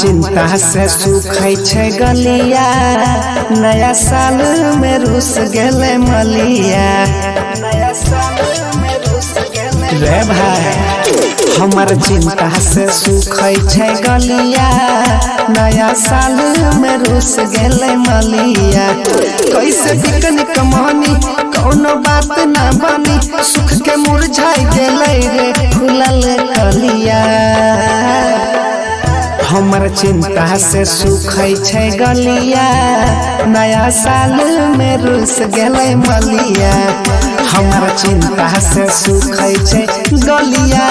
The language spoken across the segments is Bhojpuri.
चिंता से सूखै छै गलिया, नया साल में रुस गेले मलिया। रे भाई हमर चिंता से सूखै छै गलिया, नया साल में रुस गेले मलिया। कैसे बिकन कमानी कौनो बात ना बनी, सुख के मुरझाई गेले रे फूलल कलिया। हमर चिंता से सूखै छै गलिया, नया साल में रुस गेले मलिया। हमर चिंता से सूखै छै गलिया,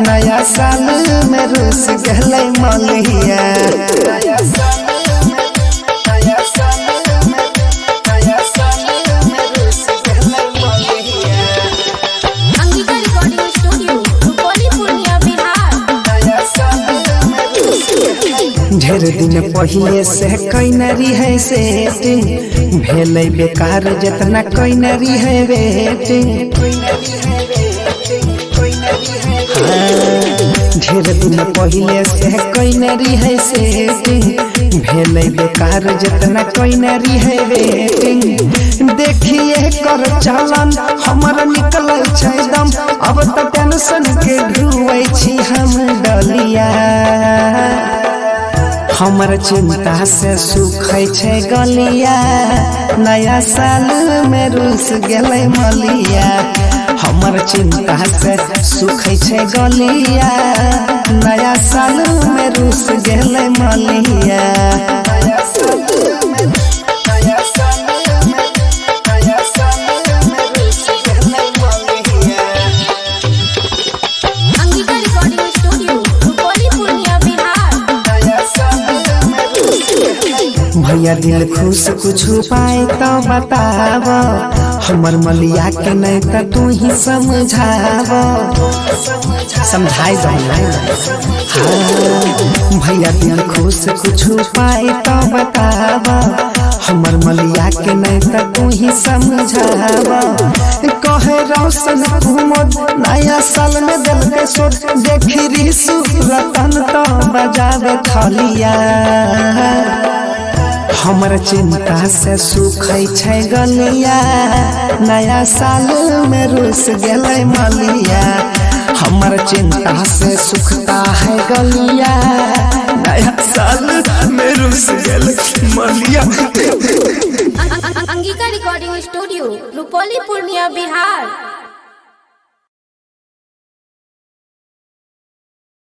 नया साल में रुस गेले मलिया। ढेर दिन पहिले से कैनरी है सेटिंग, भेलै बेकार जितना कैनरी है वेटिंग। ढेर दिन पहिले से कैनरी है सेटिंग, भेलै बेकार जितना कैनरी है वेटिंग। देखिए कर चलन हमर निकलै छै दम, अब त टेंशन के ढुवै छी हम डलिया। हमर चिंता से सूखै छै गलिया, नया साल में रुस गेले मलिया। हमर चिंता से सूखै छै गलिया, नया साल में रुस गेले मलिया। भैया दिल खुश कुछ पाए तो बताव, हमर मलिया के नहीं तो तू ही समझाव। समझाई भैया दिल खुश कुछ पाए तो बताव, हमर मलिया के नहीं तो तू ही समझाव। कहे रोशन कुमोद नया साल में दिल के सोच, देखी रिसु रतन तो बजावे थलिया। हमर चिंता से सूखै छै गलिया, नया साल में रुस गेले मलिया। हमर चिंता से सुखता है गलिया, नया साल में रुस गेले मलिया। Angika recording studio Rupauli Purnia Bihar.